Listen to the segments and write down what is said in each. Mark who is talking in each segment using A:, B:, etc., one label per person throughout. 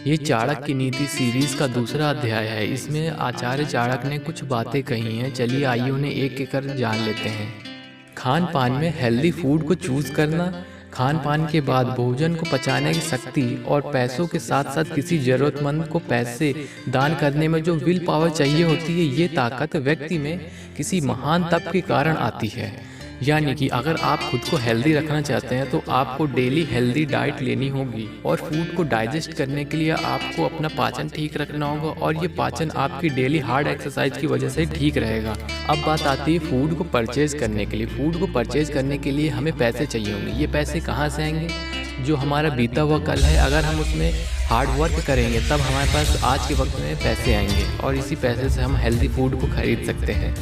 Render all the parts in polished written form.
A: ये चाणक्य की नीति सीरीज का दूसरा अध्याय है। इसमें आचार्य चाणक्य ने कुछ बातें कही हैं। चलिए आइए उन्हें एक एक कर जान लेते हैं। खान पान में हेल्दी फूड को चूज करना, खान पान के बाद भोजन को पचाने की शक्ति और पैसों के साथ साथ किसी जरूरतमंद को पैसे दान करने में जो विल पावर चाहिए होती है, ये ताकत व्यक्ति में किसी महान तप के कारण आती है। यानी कि अगर आप खुद को हेल्दी रखना चाहते हैं तो आपको डेली हेल्दी डाइट लेनी होगी और फूड को डाइजेस्ट करने के लिए आपको अपना पाचन ठीक रखना होगा और ये पाचन आपकी डेली हार्ड एक्सरसाइज की वजह से ठीक रहेगा। अब बात आती है फूड को परचेज करने के लिए। फूड को परचेज करने के लिए हमें पैसे चाहिए होंगे। ये पैसे कहाँ से आएंगे? जो हमारा बीता हुआ कल है, अगर हम उसमें हार्ड वर्क करेंगे तब हमारे पास आज के वक्त में पैसे आएंगे और इसी पैसे से हम हेल्दी फूड को खरीद सकते हैं।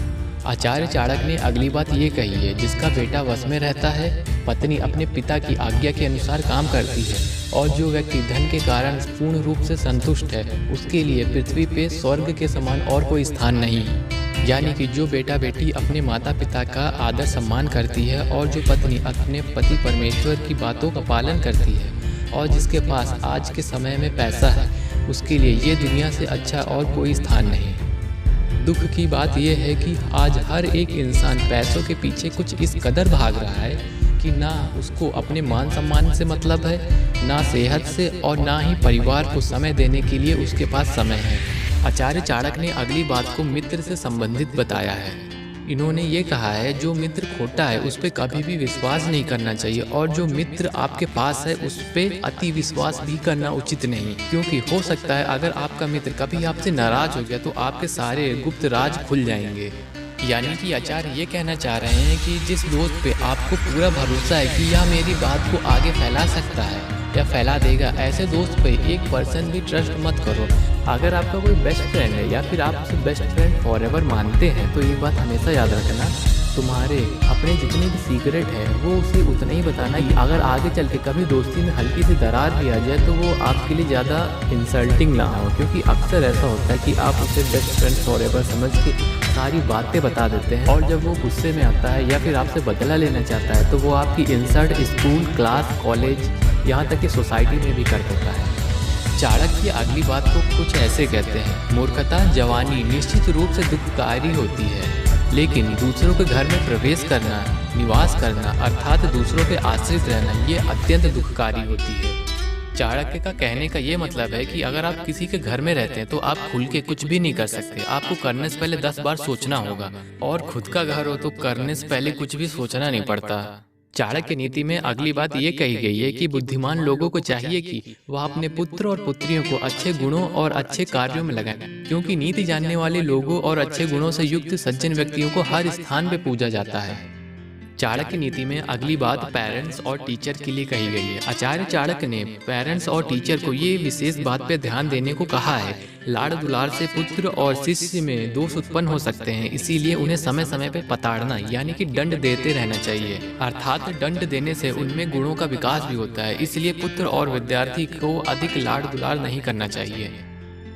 A: आचार्य चाणक्य ने अगली बात ये कही है, जिसका बेटा वश में रहता है, पत्नी अपने पिता की आज्ञा के अनुसार काम करती है और जो व्यक्ति धन के कारण पूर्ण रूप से संतुष्ट है, उसके लिए पृथ्वी पे स्वर्ग के समान और कोई स्थान नहीं। यानी कि जो बेटा बेटी अपने माता पिता का आदर सम्मान करती है और जो पत्नी अपने पति परमेश्वर की बातों का पालन करती है और जिसके पास आज के समय में पैसा है, उसके लिए ये दुनिया से अच्छा और कोई स्थान नहीं। दुख की बात यह है कि आज हर एक इंसान पैसों के पीछे कुछ इस कदर भाग रहा है कि ना उसको अपने मान सम्मान से मतलब है, ना सेहत से और ना ही परिवार को समय देने के लिए उसके पास समय है। आचार्य चाणक्य ने अगली बात को मित्र से संबंधित बताया है। इन्होंने ये कहा है, जो मित्र खोटा है उस पर कभी भी विश्वास नहीं करना चाहिए और जो मित्र आपके पास है उस पर अति विश्वास भी करना उचित नहीं, क्योंकि हो सकता है अगर आपका मित्र कभी आपसे नाराज हो गया तो आपके सारे गुप्त राज खुल जाएंगे। यानी कि आचार्य ये कहना चाह रहे हैं कि जिस दोस्त पे आपको पूरा भरोसा है कि यह मेरी बात को आगे फैला सकता है या फैला देगा, ऐसे दोस्त पे 1% भी ट्रस्ट मत करो। अगर आपका कोई बेस्ट फ्रेंड है या फिर आप उसे बेस्ट फ्रेंड फॉरएवर मानते हैं तो एक बात हमेशा याद रखना, तुम्हारे अपने जितने भी सीक्रेट है वो उसे उतना ही बताना कि अगर आगे चल के कभी दोस्ती में हल्की सी दरार भी आ जाए तो वो आपके लिए ज़्यादा इंसल्टिंग ना हो, क्योंकि अक्सर ऐसा होता है कि आप उसे बेस्ट फ्रेंड फॉरएवर समझ के सारी बातें बता देते हैं और जब वो गुस्से में आता है या फिर आपसे बदला लेना चाहता है तो वो आपकी इंसल्ट स्कूल, क्लास, कॉलेज, यहाँ तक कि सोसाइटी में भी कर देता है। चाणक्य की अगली बात को कुछ ऐसे कहते हैं, मूर्खता जवानी निश्चित रूप से दुखकारी होती है, लेकिन दूसरों के घर में प्रवेश करना, निवास करना अर्थात दूसरों पे आश्रित रहना, ये अत्यंत दुखकारी होती है। चाणक्य का कहने का ये मतलब है कि अगर आप किसी के घर में रहते हैं तो आप खुल के कुछ भी नहीं कर सकते। आपको करने से पहले 10 बार सोचना होगा और खुद का घर हो तो करने से पहले कुछ भी सोचना नहीं पड़ता। चाणक्य नीति में अगली बात ये कही गई है कि बुद्धिमान लोगों को चाहिए कि वह अपने पुत्र और पुत्रियों को अच्छे गुणों और अच्छे कार्यों में लगाएं, क्योंकि नीति जानने वाले लोगों और अच्छे गुणों से युक्त सज्जन व्यक्तियों को हर स्थान पे पूजा जाता है। चाणक्य नीति में अगली बात पेरेंट्स और टीचर के लिए कही गई है। आचार्य चाणक्य ने पेरेंट्स और टीचर को ये विशेष बात पे ध्यान देने को कहा है। लाड़ दुलार से पुत्र और शिष्य में दोष उत्पन्न हो सकते हैं, इसीलिए उन्हें समय समय पे पताड़ना यानी कि दंड देते रहना चाहिए। अर्थात दंड देने से उनमें गुणों का विकास भी होता है, इसलिए पुत्र और विद्यार्थी को अधिक लाड़ दुलार नहीं करना चाहिए।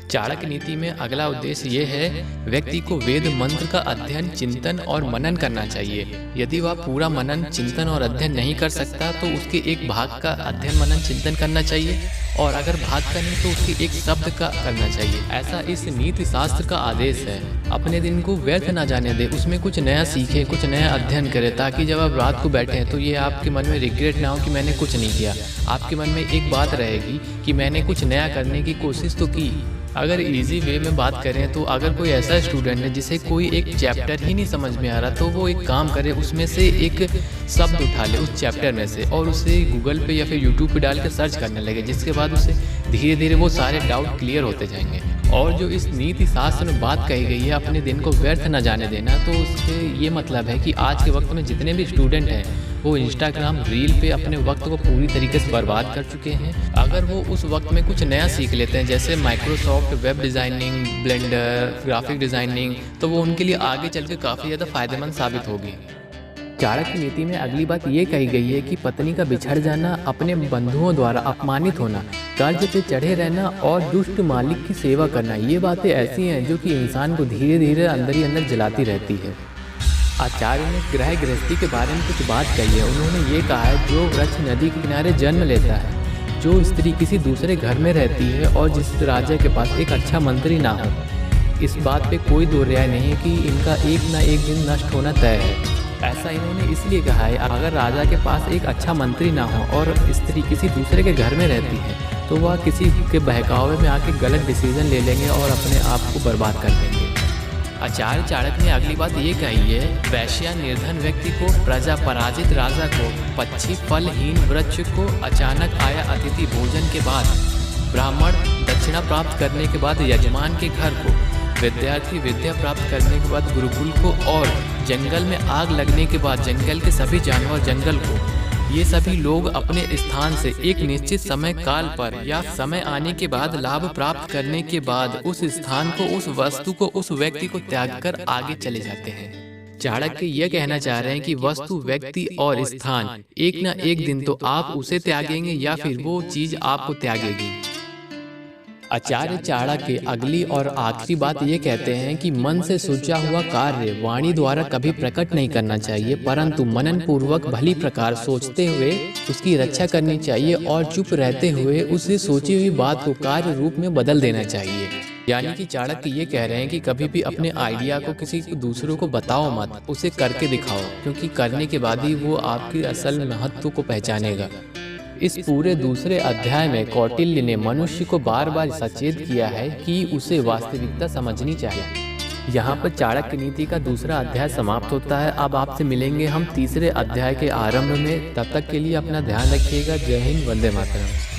A: चाणक्य नीति में अगला उद्देश्य ये है, व्यक्ति को वेद मंत्र का अध्ययन, चिंतन और मनन करना चाहिए। यदि वह पूरा मनन, चिंतन और अध्ययन नहीं कर सकता तो उसके एक भाग का अध्ययन, मनन, चिंतन करना चाहिए और अगर भाग का नहीं तो उसके एक शब्द का करना चाहिए। ऐसा इस नीति शास्त्र का आदेश है। अपने दिन को व्यर्थ ना जाने दे, उसमें कुछ नया सीखे, कुछ नया अध्ययन करे, ताकि जब आप रात को बैठे तो ये आपके मन में रिग्रेट ना हो कि मैंने कुछ नहीं किया। आपके मन में एक बात रहेगी कि मैंने कुछ नया करने की कोशिश तो की। अगर इजी वे में बात करें तो अगर कोई ऐसा स्टूडेंट है जिसे कोई एक चैप्टर ही नहीं समझ में आ रहा तो वो एक काम करे, उसमें से एक शब्द उठा ले उस चैप्टर में से और उसे गूगल पे या फिर यूट्यूब पे डाल के सर्च करने लगे, जिसके बाद उसे धीरे धीरे वो सारे डाउट क्लियर होते जाएंगे। और जो इस नीति शास्त्र में बात कही गई है, अपने दिन को व्यर्थ न जाने देना, तो उससे ये मतलब है कि आज के वक्त में जितने भी स्टूडेंट हैं वो इंस्टाग्राम रील पे अपने वक्त को पूरी तरीके से बर्बाद कर चुके हैं। अगर वो उस वक्त में कुछ नया सीख लेते हैं, जैसे Microsoft web designing, blender, graphic designing, तो वो उनके लिए आगे चल के काफ़ी ज़्यादा फायदेमंद साबित होगी। चाणक्य नीति में अगली बात ये कही गई है कि पत्नी का बिछड़ जाना, अपने बंधुओं द्वारा अपमानित होना, कर्ज पे चढ़े रहना और दुष्ट मालिक की सेवा करना, ये बातें ऐसी हैं जो कि इंसान को धीरे धीरे अंदर ही अंदर जलाती रहती है। आचार्य ने ग्रह गृहस्थी के बारे में कुछ बात कही है। उन्होंने ये कहा है, जो वृक्ष नदी के किनारे जन्म लेता है, जो स्त्री किसी दूसरे घर में रहती है और जिस राजा के पास एक अच्छा मंत्री ना हो, इस बात पे कोई दो राय नहीं है कि इनका एक ना एक दिन नष्ट होना तय है। ऐसा इन्होंने इसलिए कहा है, अगर राजा के पास एक अच्छा मंत्री ना हो और स्त्री किसी दूसरे के घर में रहती है तो वह किसी के बहकावे में आके गलत डिसीजन ले लेंगे और अपने आप को बर्बाद कर देंगे। आचार्य चाणक्य ने अगली बात ये कही है, वैश्या निर्धन व्यक्ति को, प्रजा पराजित राजा को, पक्षी फलहीन वृक्ष को, अचानक आया अतिथि भोजन के बाद, ब्राह्मण दक्षिणा प्राप्त करने के बाद यजमान के घर को, विद्यार्थी विद्या प्राप्त करने के बाद गुरुकुल को, और जंगल में आग लगने के बाद जंगल के सभी जानवर जंगल को। ये सभी लोग अपने स्थान से एक निश्चित समय काल पर या समय आने के बाद लाभ प्राप्त करने के बाद उस स्थान को, उस वस्तु को, उस व्यक्ति को त्याग कर आगे चले जाते हैं। चाणक्य यह कहना चाह रहे हैं कि वस्तु, व्यक्ति और स्थान एक न एक दिन तो आप उसे त्यागेंगे या फिर वो चीज आपको त्यागेगी। आचार्य चाणक्य अगली और आखिरी बात ये कहते हैं कि मन से सोचा हुआ कार्य वाणी द्वारा कभी प्रकट नहीं करना चाहिए, परंतु मनन पूर्वक भली प्रकार सोचते हुए उसकी रक्षा करनी चाहिए और चुप रहते हुए उसे सोची हुई बात को कार्य रूप में बदल देना चाहिए। यानी कि चाणक्य ये कह रहे हैं कि कभी भी अपने आइडिया को किसी दूसरों को बताओ मत, उसे करके दिखाओ, क्योंकि करने के बाद ही वो आपकी असल महत्व को पहचानेगा। इस पूरे दूसरे अध्याय में कौटिल्य ने मनुष्य को बार बार सचेत किया है कि उसे वास्तविकता समझनी चाहिए। यहाँ पर चाणक्य नीति का दूसरा अध्याय समाप्त होता है। अब आपसे मिलेंगे हम तीसरे अध्याय के आरंभ में। तब तक के लिए अपना ध्यान रखिएगा। जय हिंद, वंदे मातरम।